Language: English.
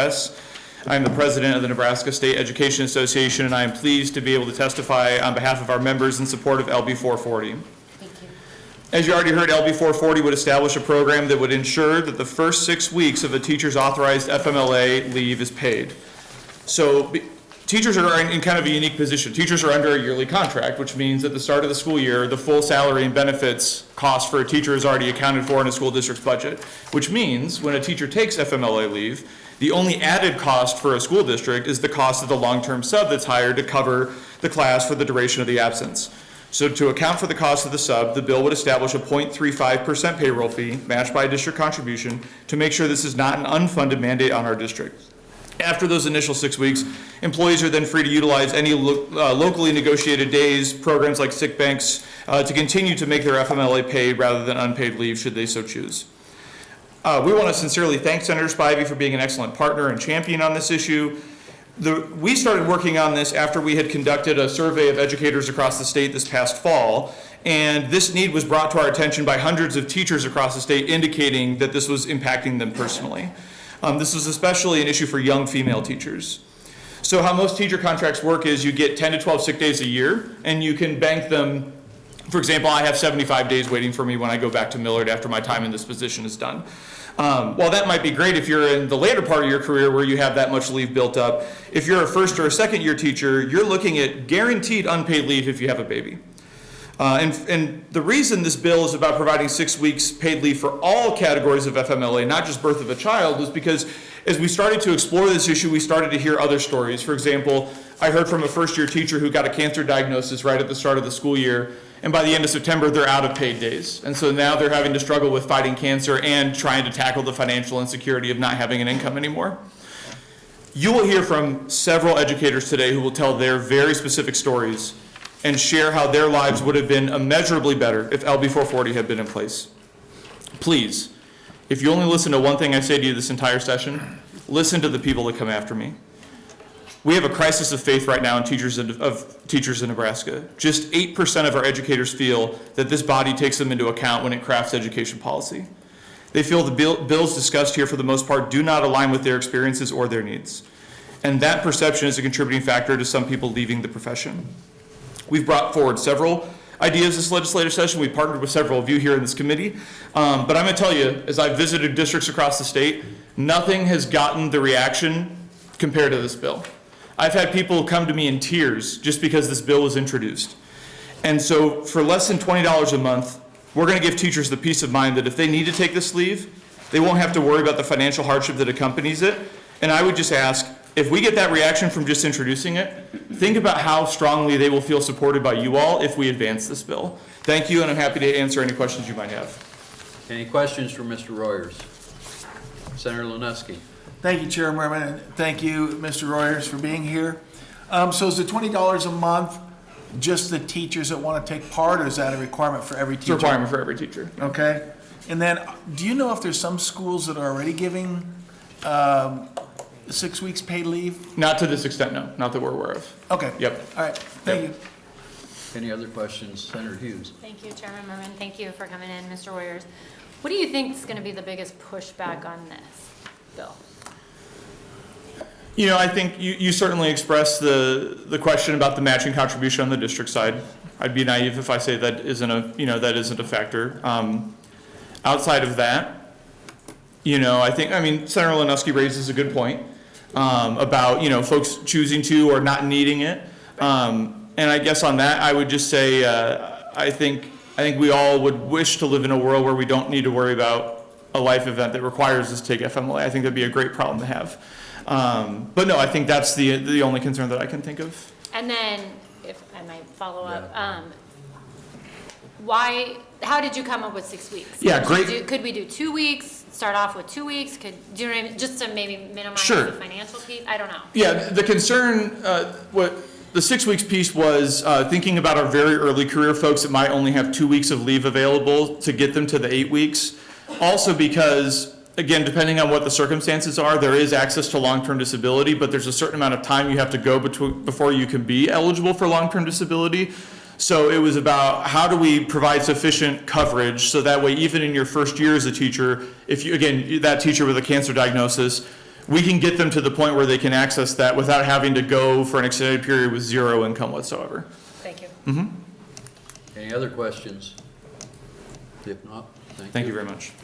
address. I am the president of the Nebraska State Education Association, and I am pleased to be able to testify on behalf of our members in support of LB440. As you already heard, LB440 would establish a program that would ensure that the first 6 weeks of a teacher's authorized FMLA leave is paid. So teachers are in kind of a unique position. Teachers are under a yearly contract, which means at the start of the school year, the full salary and benefits cost for a teacher is already accounted for in a school district's budget, which means when a teacher takes FMLA leave, the only added cost for a school district is the cost of the long-term sub that's hired to cover the class for the duration of the absence. So to account for the cost of the sub, the bill would establish a 0.35% payroll fee matched by a district contribution to make sure this is not an unfunded mandate on our district. After those initial 6 weeks, employees are then free to utilize any locally negotiated days, programs like sick banks, to continue to make their FMLA paid rather than unpaid leave should they so choose. We want to sincerely thank Senator Spivey for being an excellent partner and champion on this issue. We started working on this after we had conducted a survey of educators across the state this past fall, and this need was brought to our attention by hundreds of teachers across the state indicating that this was impacting them personally. This was especially an issue for young female teachers. So how most teacher contracts work is you get 10 to 12 sick days a year, and you can bank them. For example, I have 75 days waiting for me when I go back to Millard after my time in this position is done. While that might be great if you're in the later part of your career where you have that much leave built up, if you're a first or a second year teacher, you're looking at guaranteed unpaid leave if you have a baby. And the reason this bill is about providing 6 weeks paid leave for all categories of FMLA, not just birth of a child, is because as we started to explore this issue, we started to hear other stories. For example, I heard from a first year teacher who got a cancer diagnosis right at the start of the school year, and by the end of September, they're out of paid days. And so now they're having to struggle with fighting cancer and trying to tackle the financial insecurity of not having an income anymore. You will hear from several educators today who will tell their very specific stories and share how their lives would have been immeasurably better if LB440 had been in place. Please, if you only listen to one thing I say to you this entire session, listen to the people that come after me. We have a crisis of faith right now in teachers in Nebraska. Just 8% of our educators feel that this body takes them into account when it crafts education policy. They feel the bills discussed here for the most part do not align with their experiences or their needs. And that perception is a contributing factor to some people leaving the profession. We've brought forward several ideas this legislative session. We partnered with several of you here in this committee. But I'm going to tell you, as I've visited districts across the state, nothing has gotten the reaction compared to this bill. I've had people come to me in tears just because this bill was introduced. And so for less than $20 a month, we're going to give teachers the peace of mind that if they need to take this leave, they won't have to worry about the financial hardship that accompanies it. And I would just ask, if we get that reaction from just introducing it, think about how strongly they will feel supported by you all if we advance this bill. Thank you, and I'm happy to answer any questions you might have. Any questions for Mr. Royers? Senator Luneski. Thank you, Chairman, and thank you, Mr. Royers, for being here. So is the $20 a month just the teachers that want to take part, or is that a requirement for every teacher? It's a requirement for every teacher. Okay. And then, do you know if there's some schools that are already giving 6 weeks paid leave? Not to this extent, no. Not that we're aware of. Okay. Yep. All right. Thank you. Any other questions? Senator Hughes. Thank you, Chairman Merman. Thank you for coming in, Mr. Royers. What do you think is going to be the biggest pushback on this bill? You know, I think you certainly expressed the question about the matching contribution on the district side. I'd be naive if I say that isn't a factor. Outside of that, I mean, Senator Luneski raises a good point about, folks choosing to or not needing it. And I guess on that, I would just say, I think we all would wish to live in a world where we don't need to worry about a life event that requires us to take FMLA. I think that'd be a great problem to have. But no, I think that's the only concern that I can think of. And then, if I might follow up, how did you come up with 6 weeks? Yeah, great. Could we do 2 weeks, start off with 2 weeks? Do you know what I mean? Just to maybe minimize Sure. the financial piece? I don't know. Yeah, the concern, what the 6 weeks piece was thinking about our very early career folks that might only have 2 weeks of leave available to get them to the 8 weeks. Also because, again, depending on what the circumstances are, there is access to long-term disability, but there's a certain amount of time you have to go before you can be eligible for long-term disability. So it was about how do we provide sufficient coverage so that way even in your first year as a teacher, if you, again, that teacher with a cancer diagnosis, we can get them to the point where they can access that without having to go for an extended period with zero income whatsoever. Thank you. Any other questions? If not, Thank you very much.